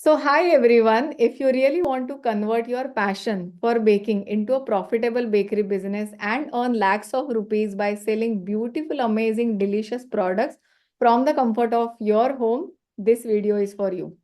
Hi everyone. If you really want to convert your passion for baking into a profitable bakery business and earn lakhs of rupees by selling beautiful, amazing, delicious products from the comfort of your home, this video is for you.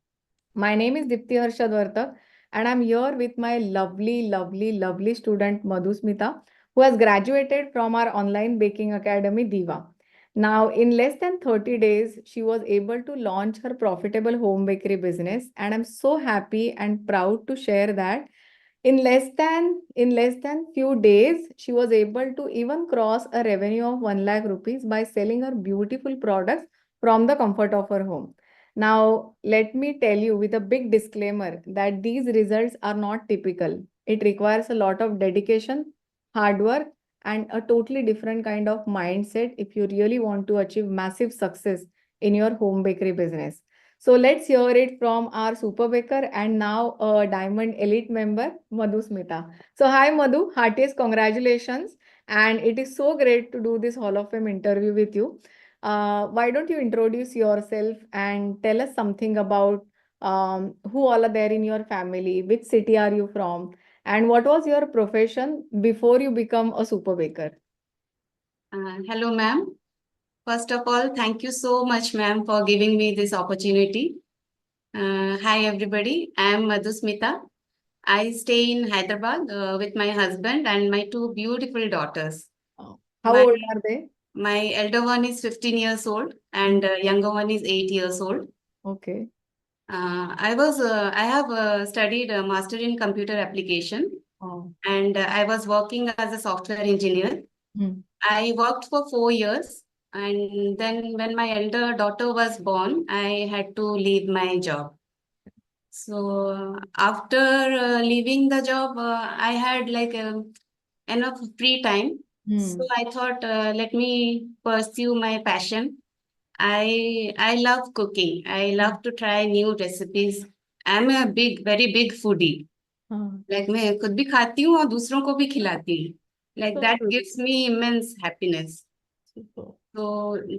My name is Dipti Harshad Vartak, and I'm here with my lovely student Madhusmita, who has graduated from our online baking academy Diva. Now, in less than 30 days, she was able to launch her profitable home bakery business, and I'm so happy and proud to share that in less than few days, she was able to even cross a revenue of 1 lakh rupees by selling her beautiful products from the comfort of her home. Now, let me tell you with a big disclaimer that these results are not typical. It requires a lot of dedication, hard work, and a totally different kind of mindset if you really want to achieve massive success in your home bakery business. So let's hear it from our super baker and now a Diamond Elite member, Madhusmita. So hi Madhu, heartiest congratulations. And it is so great to do this Hall of Fame interview with you. Why don't you introduce yourself and tell us something about who all are there in your family, which city are you from, and what was your profession before you become a super baker? Hello, ma'am. First of all, thank you so much, ma'am, for giving me this opportunity. Hi, everybody. I am Madhusmita. I stay in Hyderabad with my husband and my two beautiful daughters. How My old are they? my elder one is 15 years old Mm. and younger one is 8 years old. Okay. I have studied a master in computer application Oh. and I was working as a software engineer. Mm. I worked for 4 years, and then when my elder daughter was born, I had to leave my job. So after leaving the job, I had like enough free time. So Mm. I thought, let me pursue my passion. I love cooking. I Mm. love to try new recipes. I'm a very big foodie. हाँ, Like मैं खुद भी खाती हूँ और दूसरों को भी खिलाती हूँ. Like so that sweet. gives me immense happiness. Super. So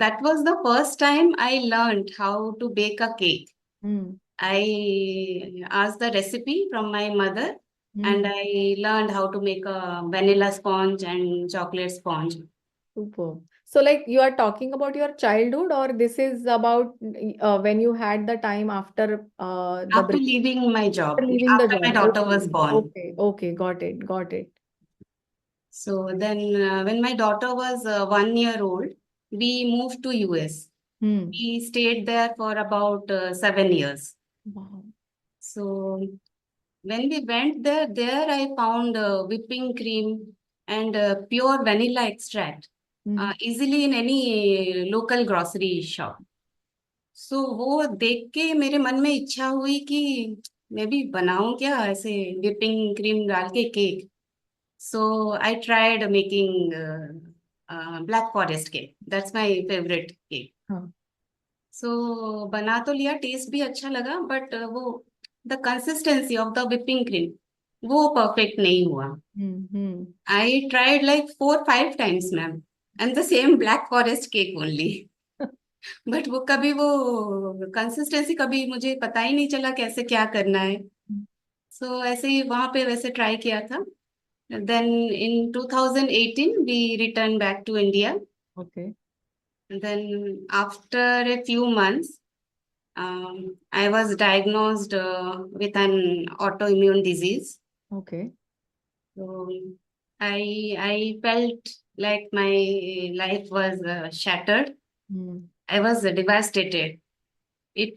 that was the first time I learned how to bake a cake. Mm. I asked the recipe from my mother and Mm. I learned how to make a vanilla sponge and chocolate sponge. Super. So, like, you are talking about your childhood, or this is about when you had the time after the After break, leaving my after job, leaving the after my job? daughter Okay. was born. Okay. Okay. Got it. Got it. So then when my daughter was 1 year old, we moved to US. Hmm. We stayed there for about 7 years. Wow. So when we went there I found whipping cream and pure vanilla extract Hmm. easily in any local grocery shop. So वो देख के मेरे मन में इच्छा हुई कि मैं भी बनाऊं क्या ऐसे whipping cream डाल के cake. So I tried making black forest cake. That's my favorite cake. हाँ. So बना तो लिया, टेस्ट भी अच्छा लगा, बट वो the consistency of the whipping cream वो परफेक्ट नहीं हुआ. Hmm. Hmm. I tried like 4 5 times, ma'am, and the same black forest cake only. But वो कभी वो कंसिस्टेंसी कभी मुझे पता ही नहीं चला कैसे क्या करना है. सो ऐसे ही वहां पे वैसे ट्राई किया था. Then in 2018 we returned back to India. Okay. Then after a few months, I was diagnosed with an autoimmune disease. Okay. So I felt like my life was shattered. Hmm. I was devastated. It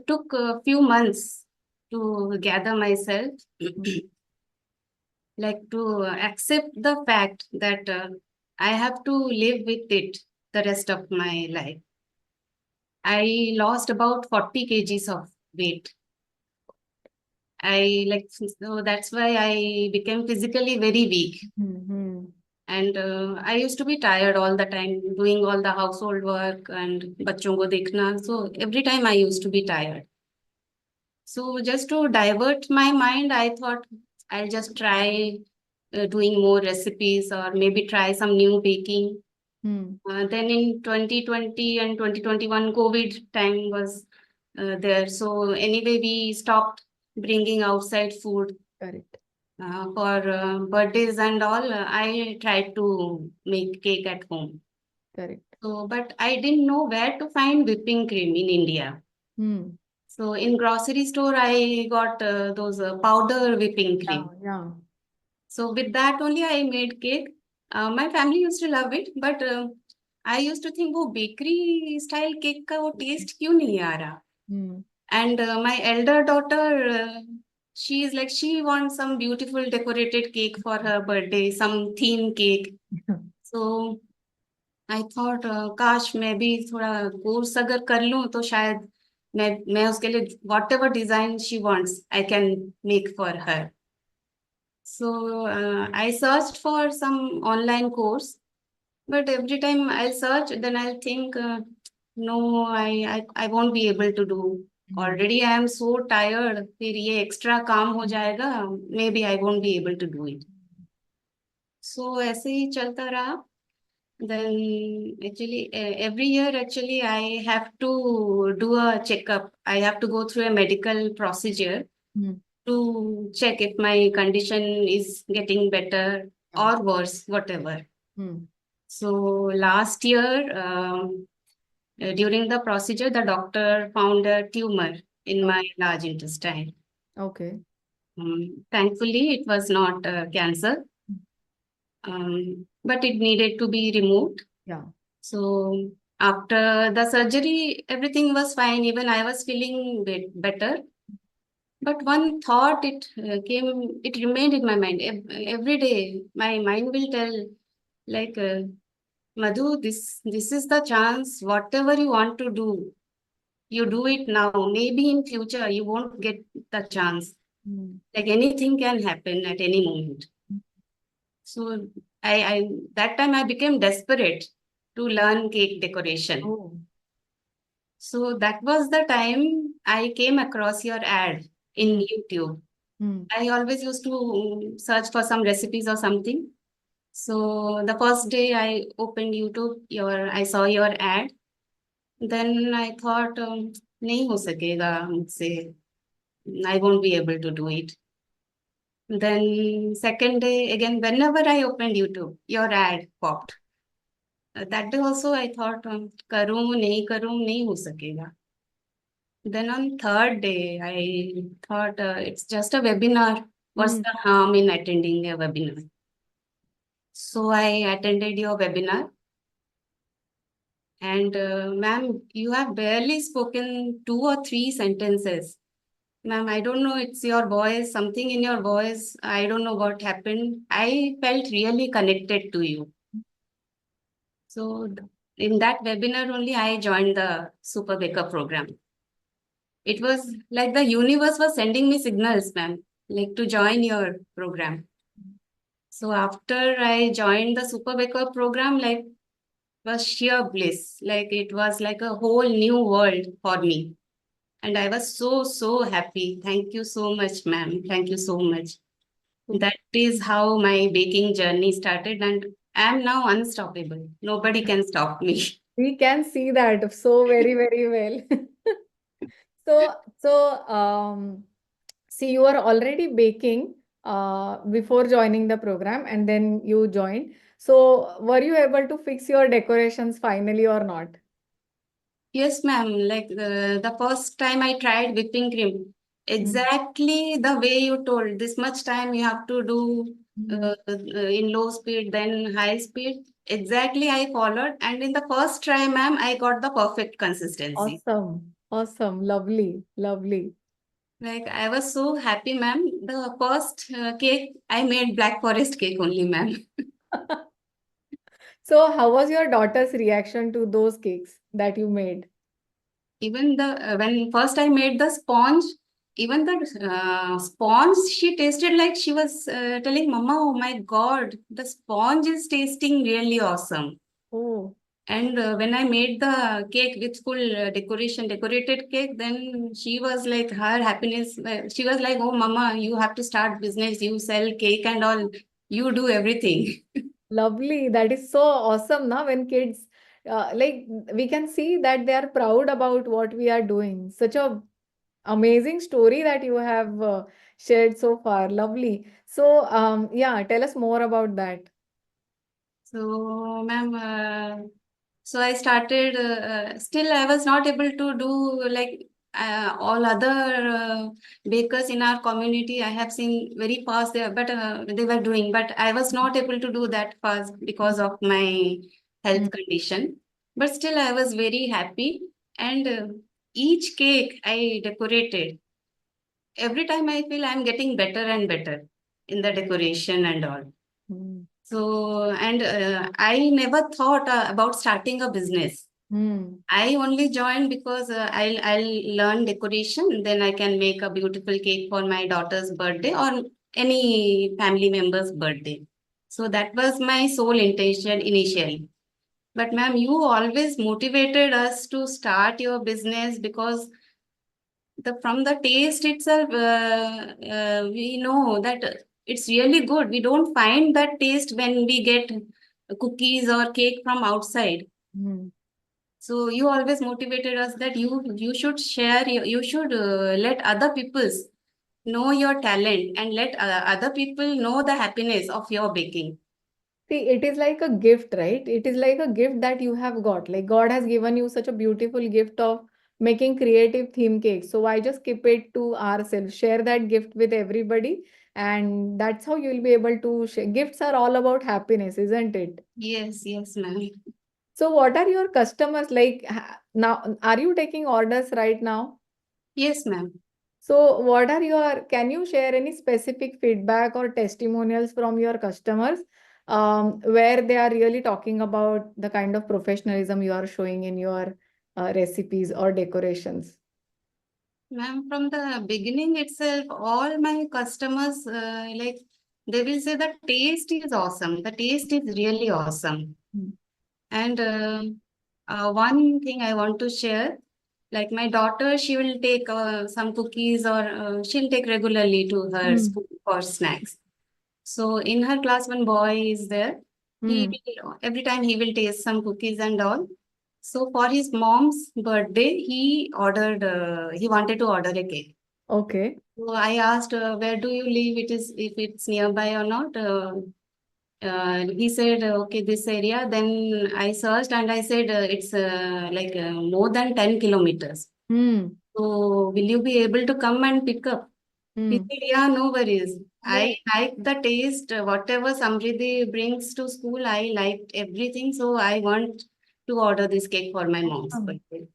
took a few months to gather myself, like to accept the fact that I have to live with it the rest of my life. I lost about 40 kgs of weight. I like so that's why I became physically very weak. Hmm. Hmm. And I used to be tired all the time doing all the household work and बच्चों को देखना. So every time I used to be tired. So just to divert my mind, I thought I'll just try doing more recipes or maybe try some new baking. Hmm. Then in 2020 and 2021, COVID time was. there. So anyway, we stopped bringing outside food Correct. for birthdays and all. I tried to make cake at home. Correct. So, but I didn't know where to find whipping cream in India. Hmm. So in grocery store, I got those powder whipping Yeah, cream. yeah. So with that only I made cake. My family used to love it, but I used to think, वो bakery style cake का वो taste क्यों नहीं आ रहा? Hmm. And my elder daughter, she is like, she wants some beautiful decorated cake for her birthday, some theme cake. So I thought, काश मैं भी थोड़ा कोर्स अगर कर लूं तो शायद मैं उसके लिए whatever design she wants, I can make for her. So I searched for some online course, but every time I'll search, then I'll think, no, I won't be able to do. Hmm. Already I am so tired. फिर ये extra काम हो जाएगा. Maybe I won't be able to do it. So ऐसे ही चलता रहा. Then actually every year actually I have to do a checkup. I have to go through a medical procedure Hmm. to check if my condition is getting better Yeah. or worse, whatever. Hmm. So last year, during the procedure, the doctor found a tumor in Oh, my large intestine. okay. Thankfully, it was not cancer, but it needed to be removed. Yeah. So after the surgery, everything was fine. Even I was feeling better. But one thought it remained in my mind. Every day, my mind will tell, like, Madhu, this is the chance. Whatever you want to do, you do it now. Maybe in future you won't get the chance. Hmm. Like anything can happen at any moment. So I that time I became desperate to learn cake decoration. Oh. So that was the time I came across your ad in Hmm. YouTube. Hmm. I always used to search for some recipes or something. So the first day I opened YouTube, I saw your ad. Then I thought, नहीं हो सकेगा मुझसे. I won't be able to do it. Then second day again, whenever I opened YouTube, your ad popped. That day also I thought, करूँ नहीं हो सकेगा. Then on third day, I thought it's just a webinar. What's Hmm. the harm in attending a webinar? So I attended your webinar. And ma'am, you have barely spoken 2 or 3 sentences. Ma'am, I don't know, it's your voice, something in your voice. I don't know what happened. I felt really connected to you. So in that webinar only, I joined the Super Baker program. It was like the universe was sending me signals, ma'am, like to join your program. So after I joined the Super Baker program, like was sheer bliss. Like it was like a whole new world for me. And I was so, so happy. Thank you so much, ma'am. Thank you so much. That is how my baking journey started, and I am now unstoppable. Nobody can stop me. We can see that so very, very well. So, see, you are already baking before joining the program, and then you joined. So, were you able to fix your decorations finally or not? Yes, ma'am. Like the first time I tried whipping cream, Mm. exactly the way you told, this much time you have to do Mm. in low speed, then high speed. Exactly, I followed. And in the first try, ma'am, I got the perfect consistency. Awesome. Awesome. Lovely. Lovely. Like I was so happy, ma'am. The first cake I made black forest cake only, ma'am. So, how was your daughter's reaction to those cakes that you made? Even the when first I made the sponge, even the sponge, she tasted like she was telling, "Mama, oh my God, the sponge is tasting really awesome." Oh, And when I made the cake with full decorated cake, then she was like, her happiness. She was like, "Oh, Mama, you have to start business. You sell cake and all. You do everything." lovely. That is so awesome, na, when kids like we can see that they are proud about what we are doing. Such a amazing story that you have shared so far. Lovely. So, yeah, tell us more about that. So, ma'am, so I started, still I was not able to do like all other bakers in our community. I have seen very fast there, but they were doing, but I was not able to do that fast because of my Mm, health condition. But still, I was very happy. And each cake I decorated, every time I feel I'm getting better and better in the decoration and all. mm, So, and I never thought about starting a business. mm, I only joined because I'll learn decoration, then I can make a beautiful cake for my daughter's birthday or any family member's birthday. So that was my sole intention initially. But ma'am, you always motivated us to start your business because the from the taste itself, we know that it's really good. We don't find that taste when we get cookies or cake from outside. mm. So you always motivated us that you should share, you should let other people's know your talent and let other people know the happiness of your baking. See, it is like a gift, right? It is like a gift that you have got. Like God has given you such a beautiful gift of making creative theme cakes. So why just keep it to ourselves? Share that gift with everybody, and that's how you'll be able to share. Gifts are all about happiness, isn't it? Yes, yes, ma'am. So what are your customers like now? Are you taking orders right now? Yes, ma'am. So, what are your, can you share any specific feedback or testimonials from your customers where they are really talking about the kind of professionalism you are showing in your recipes or decorations? Ma'am, from the beginning itself, all my customers like they will say the taste is awesome. The taste is really awesome. Mm. And one thing I want to share, like my daughter, she will take some cookies or she'll take regularly to her Mm. school for snacks. So in her class, one boy is there. He Mm. will, every time he will taste some cookies and all. So for his mom's birthday, he wanted to order a cake. Okay. So I asked, where do you live? It is if it's nearby or not. He said, okay, this area. Then I searched and I said, it's like more than 10 kilometers. Mm. So will you be able to come and pick up? He Mm. said, yeah, no worries. I Oh, like the taste, whatever Samriddhi brings to school, I liked everything. So I want to order this cake for my mom's awesome. birthday.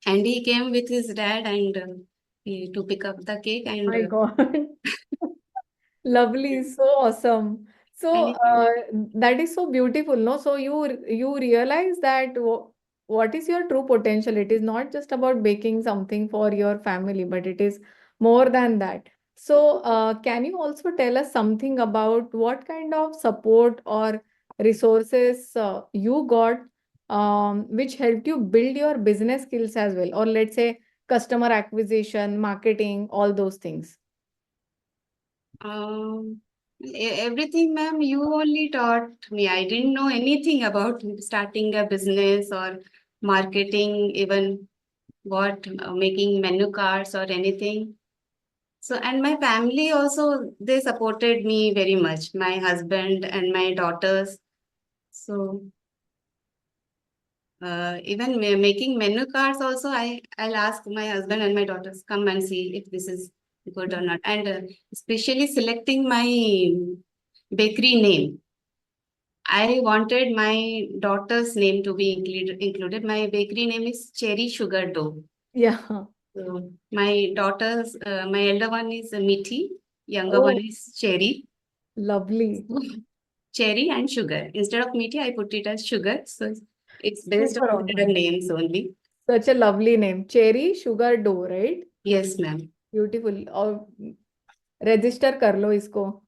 And he came with his dad and to pick up the cake and My God. Lovely, so awesome. So and he, that is so beautiful, no? So you realize that what is your true potential? It is not just about baking something for your family, but it is more than that. So can you also tell us something about what kind of support or resources you got, which helped you build your business skills as well, or let's say customer acquisition, marketing, all those things? um, everything, ma'am, you only taught me. I didn't know anything about starting a business or marketing, even what making menu cards or anything. So, and my family also, they supported me very much, my husband and my daughters. So, even making menu cards also, I'll ask my husband and my daughters, come and see if this is good or not. And especially selecting my bakery name. I wanted my daughter's name to be included. My bakery name is Cherry Sugar Dough. Yeah. So my elder one is Mithi, younger one Oh, is Cherry. lovely. Cherry and sugar. Instead of Meaty, I put it as sugar. So it's based Super on their awesome. names only. Such a lovely name. Cherry sugar dough, right? Yes, ma'am. Beautiful. और register कर लो इसको.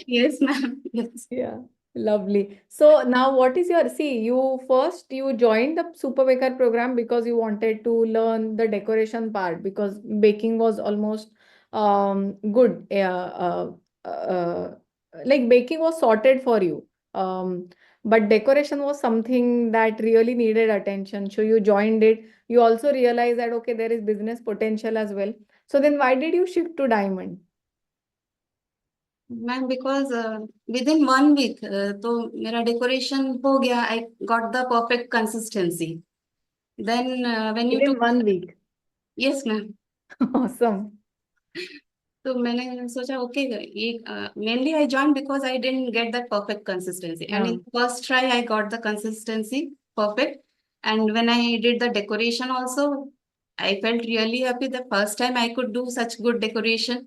Yes, ma'am. Yes. Yeah, lovely. So now what is your, see, you first you joined the Super Baker program because you wanted to learn the decoration part because baking was almost good. Like baking was sorted for you. but decoration was something that really needed attention. So you joined it. You also realized that, okay, there is business potential as well. So then why did you shift to diamond? Ma'am because within 1 week तो मेरा decoration हो गया. I got the perfect consistency. Then when you Within took. 1 week. Yes ma'am. Awesome. तो मैंने सोचा okay ये mainly I join because I didn't get that perfect consistency and Yeah. In first try I got the consistency perfect. And when I did the decoration also I felt really happy the first time I could do such good decoration.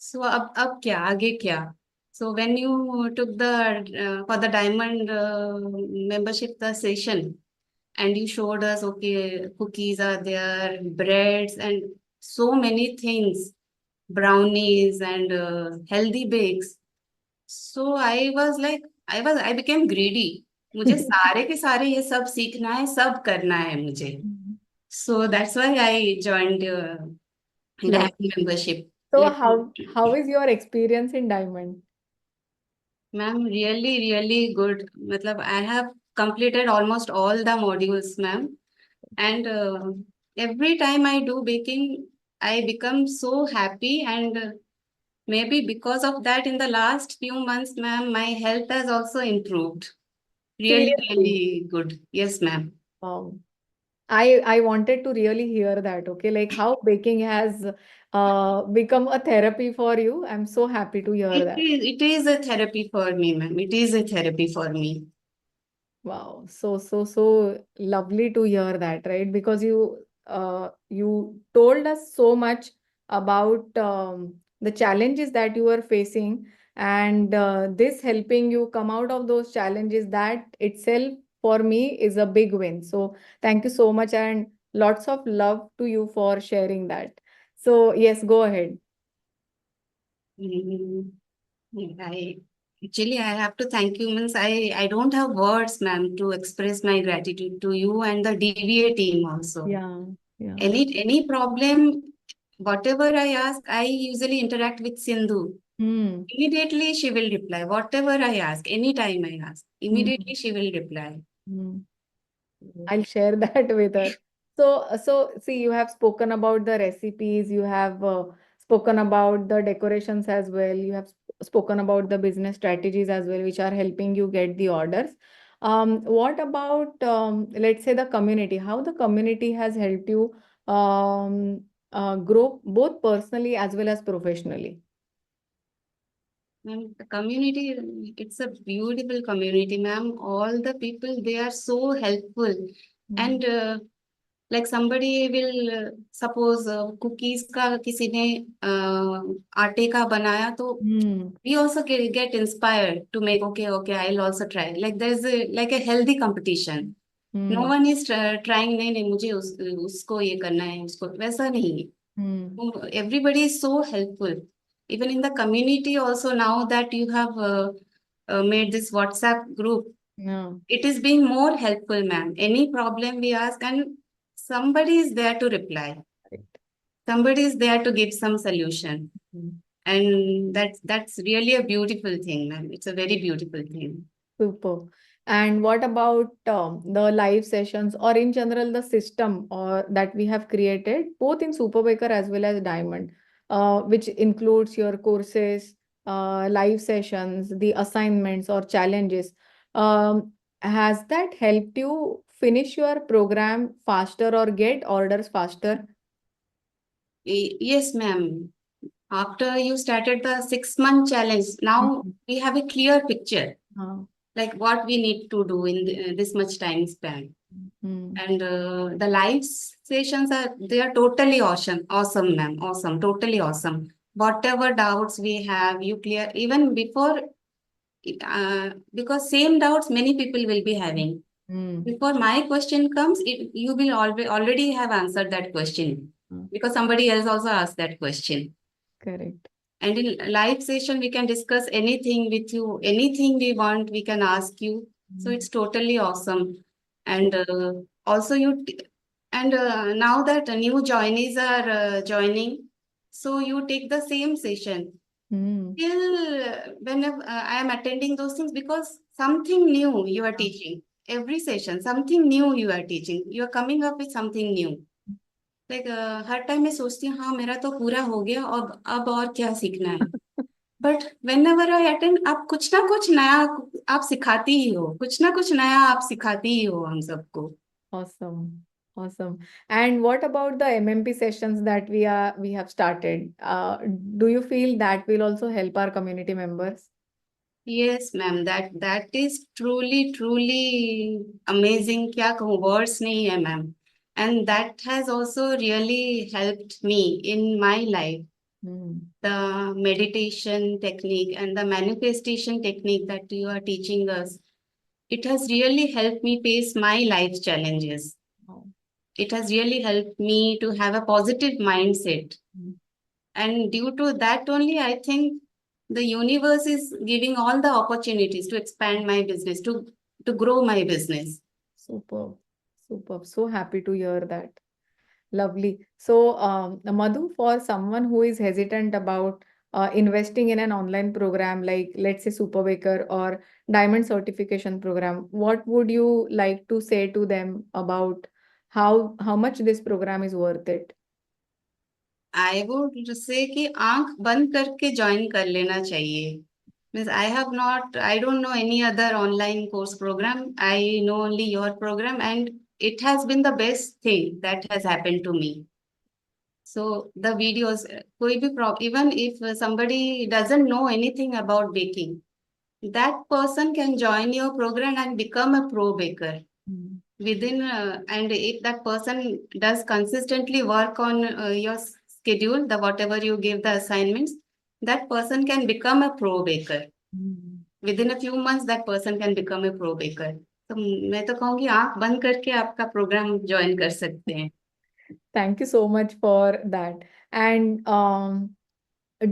So अब क्या आगे क्या. So when you took the for the diamond membership the session and you showed us okay cookies are there, breads and so many things, brownies and healthy bakes. So I became greedy. मुझे सारे के सारे ये सब सीखना है, सब करना है मुझे. So that's why I joined Yeah. Diamond membership. So Let how is your experience in diamond? Ma'am, really good. मतलब I have completed almost all the modules, ma'am. And every time I do baking, I become so happy. And maybe because of that, in the last few months, ma'am, my health has also improved. Seriously. Really good. Yes, ma'am. Wow. I wanted to really hear that, okay? Like how baking has become a therapy for you. I'm so happy to hear that. It is a therapy for me, ma'am. It is a therapy for me. Wow, so lovely to hear that, right? Because you told us so much about the challenges that you were facing, and this helping you come out of those challenges, that itself for me is a big win. So thank you so much, and lots of love to you for sharing that. So yes, go ahead. Mm, I actually I have to thank you. Means I don't have words, ma'am, to express my gratitude to you and the DVA team also. Yeah, yeah. Any problem, whatever I ask, I usually interact with Sindhu. Hmm. Immediately she will reply. Whatever I ask, anytime I ask, Hmm. immediately she will reply. Hmm. I'll share that with her. So see, you have spoken about the recipes, you have spoken about the decorations as well, you have spoken about the business strategies as well, which are helping you get the orders. What about, let's say, the community? How the community has helped you grow both personally as well as professionally? Ma'am, the community, it's a beautiful community, ma'am. All the people, they are so helpful. Hmm. And like somebody will suppose cookies का किसी ने आटे का बनाया तो Hmm. we also get inspired to make okay I'll also try. Like there's like a healthy competition. No Hmm. one is trying नहीं नहीं मुझे उसको ये करना है उसको वैसा नहीं है. Hmm. Everybody is so helpful. Even in the community also, now that you have made this WhatsApp group, Yeah. it is being more helpful, ma'am. Any problem we ask and somebody is there to reply. Right. Somebody is there to give some solution. And that's really a beautiful thing, ma'am. It's a very beautiful thing. Super. And what about the live sessions, or in general the system or that we have created both in Super Baker as well as Diamond, which includes your courses, live sessions, the assignments or challenges. Has that helped you finish your program faster or get orders faster? Yes, ma'am. After you started the 6 month challenge, now Mhm. we have a clear picture, Uh, like what we need to do in this much time span. mm, And the live sessions are they are totally awesome, ma'am, awesome, totally awesome. Whatever doubts we have, you clear even before, because same doubts many people will be having. mm, Before my question comes, you will already have answered that question because somebody else also asked that question. correct. And in live session, we can discuss anything with you, anything we want, we can ask you. So Mm, it's totally awesome. And also and now that new joinees are joining, so you take the same session. Hmm. Still, whenever I am attending those things, because something new you are teaching. Every session, something new you are teaching. You are coming up with something new. Like her time मैं सोचती हूँ हाँ मेरा तो पूरा हो गया, अब और क्या सीखना है. But when ever I attend, आप कुछ ना कुछ नया आप सिखाती ही हो, कुछ ना कुछ नया आप सिखाती ही हो हम सबको. Awesome. Awesome. And what about the MMP sessions that we have started? Do you feel that will also help our community members? Yes, ma'am. That is truly amazing. क्या कहूँ, words नहीं है, ma'am. And that has also really helped me in my life. Hmm. The meditation technique and the manifestation technique that you are teaching us, it has really helped me face my life challenges. Wow. It has really helped me to have a positive mindset. Hmm. And due to that only, I think the universe is giving all the opportunities to expand my business, to grow my business. Superb. Superb. So happy to hear that. Lovely. So, Madhu, for someone who is hesitant about investing in an online program like, let's say, Super Baker or Diamond Certification Program, what would you like to say to them about how much this program is worth it? I would say कि आंख बंद करके join कर लेना चाहिए. Means I don't know any other online course program. I know only your program, and it has been the best thing that has happened to me. So the videos, कोई भी even if somebody doesn't know anything about baking, that person can join your program and become a pro baker Mm. within. And if that person does consistently work on your schedule, the whatever you give the assignments, that person can become a pro baker. Mm. Within a few months, that person can become a pro baker. तो मैं तो कहूँगी आंख बंद करके आपका programme join कर सकते हैं. Thank you so much for that. And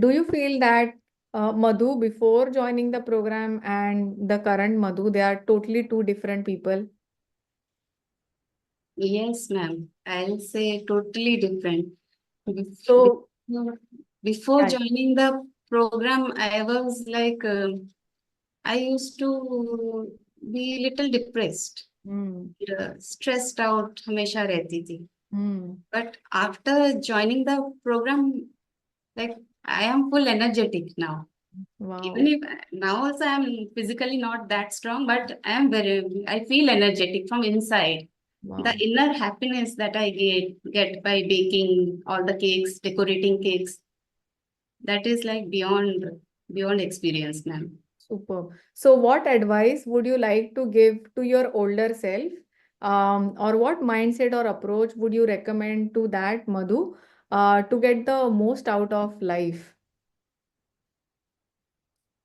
do you feel that Madhu, before joining the program and the current Madhu, they are totally two different people? Yes, ma'am. I'll say totally different. So, Before yeah. joining the program, I was like, I used to be little depressed, Hmm. stressed out, हमेशा रहती थी. Hmm. But after joining the program, like I am full energetic now. Even Wow. if now also I am physically not that strong, but I feel energetic from inside. The Wow. inner happiness that I get by baking all the cakes, decorating cakes, that is like beyond experience, ma'am. Super. So, what advice would you like to give to your older self? Or what mindset or approach would you recommend to that Madhu to get the most out of life?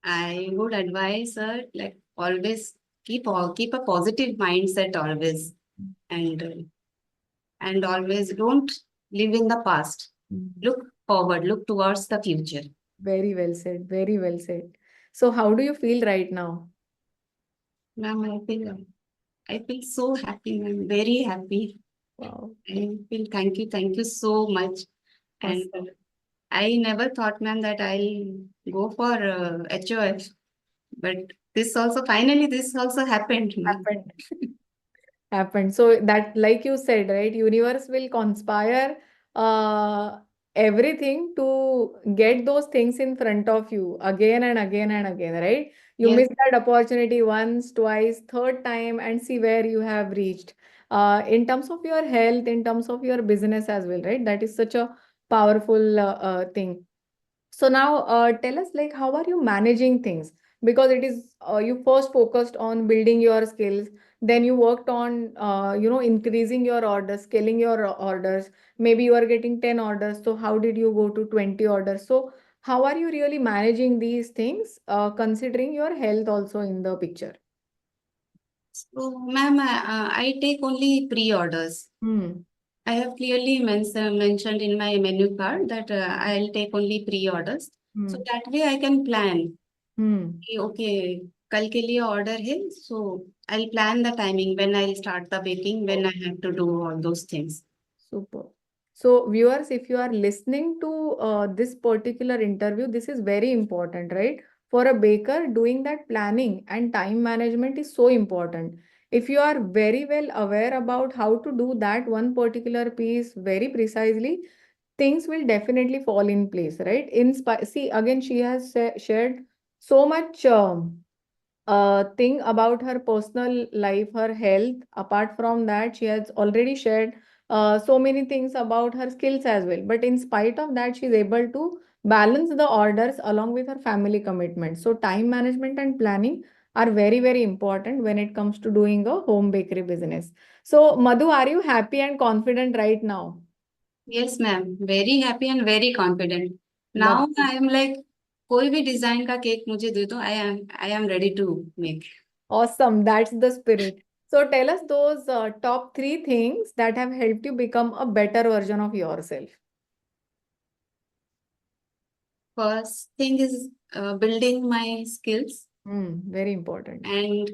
I would advise her like always keep a positive mindset always, and always don't live in the past. Mm. Look forward, look towards the future. Very well said. Very well said. So, how do you feel right now? Ma'am, I feel so happy, ma'am, very happy. Wow. I feel thank you so much. And Awesome. I never thought, ma'am, that I'll go for HOF, but finally, this also happened, ma'am. Happened. Happened. So that, like you said, right, universe will conspire uh, everything to get those things in front of you again and again and again, right? You Yes, miss that opportunity once, twice, third time, and see where you have reached. In terms of your health, in terms of your business as well, right? That is such a powerful thing. So now tell us like how are you managing things? Because it is you first focused on building your skills, then you worked on increasing your orders, scaling your orders. Maybe you are getting 10 orders. So how did you go to 20 orders? So how are you really managing these things considering your health also in the picture? so, ma'am, I take only pre-orders. Hmm. I have clearly mentioned in my menu card that I'll take only pre-orders. So Hmm. that way I can plan. Hmm. Okay, कल के लिए order है. So I'll plan the timing when I'll start the baking, when I have to do all those things. Super. So, viewers, if you are listening to this particular interview, this is very important, right? For a baker, doing that planning and time management is so important. If you are very well aware about how to do that one particular piece very precisely, things will definitely fall in place, right? See, again, she has shared so much. Thing about her personal life, her health. Apart from that, she has already shared so many things about her skills as well. But in spite of that, she's able to balance the orders along with her family commitments. So, time management and planning are very, very important when it comes to doing a home bakery business. So, Madhu, are you happy and confident right now? Yes, ma'am. Very happy and very confident. Now Lovely. I am like, कोई भी design का cake मुझे दे दो, I am ready to make. Awesome. That's the spirit. So tell us those top three things that have helped you become a better version of yourself. First thing is building my skills, Very important. and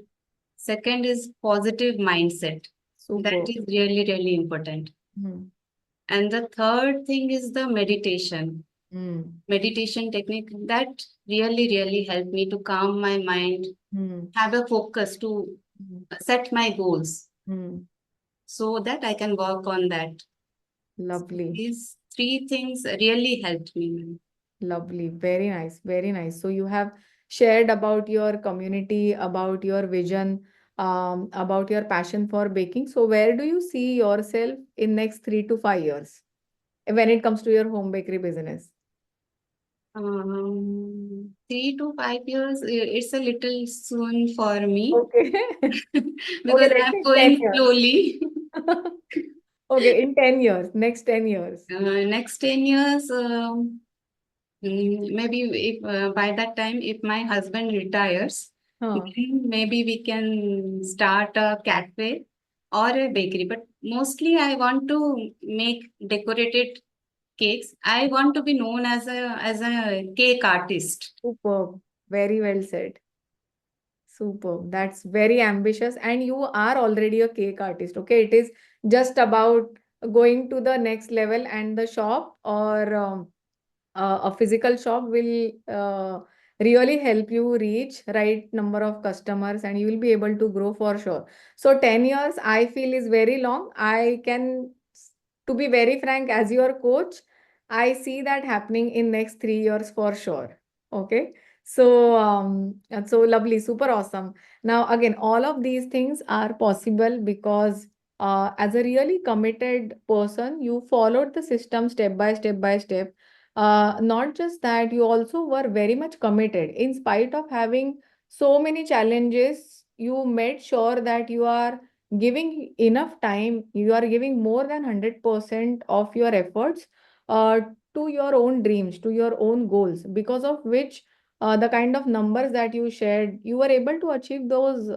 second is positive mindset. That Super. is really, really important. Hmm. And the third thing is the Hmm. meditation technique that really, really helped me to calm my mind, Hmm. have a focus to Hmm. set my goals Hmm. so that I can work on that. Lovely. These three things really helped me, ma'am. Lovely. Very nice. Very nice. So you have shared about your community, about your vision, about your passion for baking. So where do you see yourself in next 3 to 5 years when it comes to your home bakery business? 3 to 5 years, it's a little soon for me Okay. Okay, because let's I'm say 10 going years. slowly. Okay, in 10 years, next 10 years. Next 10 years, maybe if by that time, if my husband retires, Huh. then maybe we can start a cafe or a bakery. But mostly, I want to make decorated cakes. I want to be known as a cake artist. Superb. Very well said. Superb. That's very ambitious. And you are already a cake artist. Okay. It is just about going to the next level, and the shop or a physical shop will really help you reach right number of customers, and you will be able to grow for sure. So 10 years I feel is very long. I can, to be very frank, as your coach, I see that happening in next 3 years for sure. Okay. So so lovely, super awesome. Now again, all of these things are possible because as a really committed person, you followed the system step by step by step. Not just that, you also were very much committed. In spite of having so many challenges, you made sure that you are giving enough time, you are giving more than 100% of your efforts uh, to your own dreams, to your own goals, because of which the kind of numbers that you shared, you were able to achieve those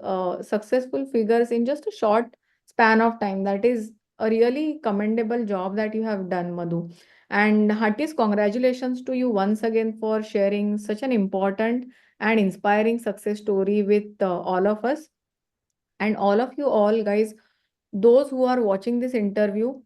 successful figures in just a short span of time. That is a really commendable job that you have done, Madhu. And heartiest congratulations to you once again for sharing such an important and inspiring success story with all of us. And all of you all guys, those who are watching this interview,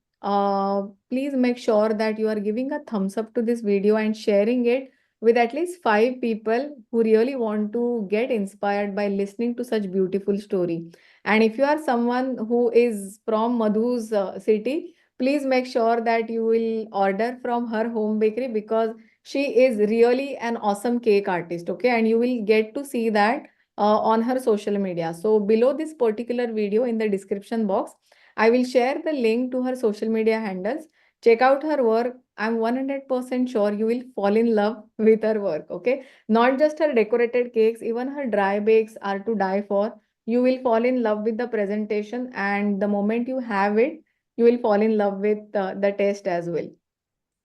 please make sure that you are giving a thumbs up to this video and sharing it with at least 5 people who really want to get inspired by listening to such beautiful story. And if you are someone who is from Madhu's city, please make sure that you will order from her home bakery, because she is really an awesome cake artist. Okay, and you will get to see that on her social media. So below this particular video in the description box, I will share the link to her social media handles. Check out her work. I'm 100% sure you will fall in love with her work. Okay. Not just her decorated cakes, even her dry bakes are to die for. You will fall in love with the presentation, and the moment you have it, you will fall in love with the taste as well.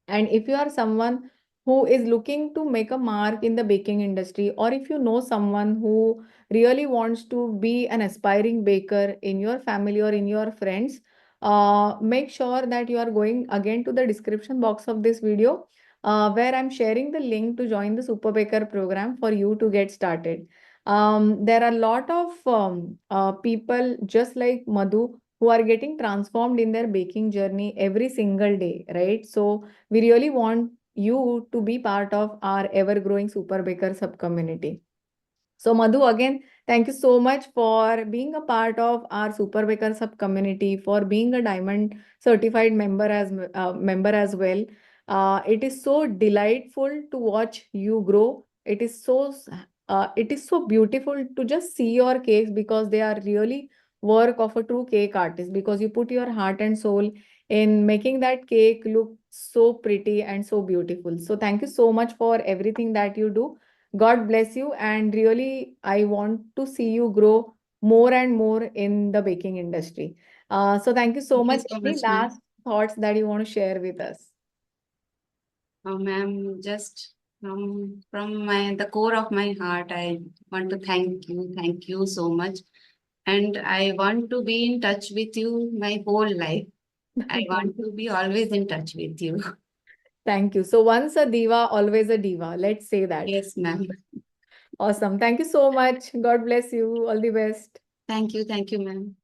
And if you are someone who is looking to make a mark in the baking industry, or if you know someone who really wants to be an aspiring baker in your family or in your friends, make sure that you are going again to the description box of this video, where I'm sharing the link to join the Super Baker program for you to get started. There are a lot of people just like Madhu who are getting transformed in their baking journey every single day, right? So we really want you to be part of our ever growing super baker sub community. So, Madhu, again, thank you so much for being a part of our Super Baker sub community, for being a diamond certified member as well. It is so delightful to watch you grow. It is so beautiful to just see your cakes because they are really work of a true cake artist, because you put your heart and soul in making that cake look so pretty and so beautiful. So, thank you so much for everything that you do. God bless you. And really, I want to see you grow more and more in the baking industry. So thank you so Thank you much. so Any much, ma'am. last thoughts that you want to share with us? Oh, ma'am, just from my the core of my heart, I want to thank you so much, and I want to be in touch with you my whole life. I Thank want you. to be always in touch with you. Thank you. So once a diva, always a diva. Let's say that. Yes, ma'am. Awesome. Thank you so much. God bless you. All the best. Thank you, ma'am.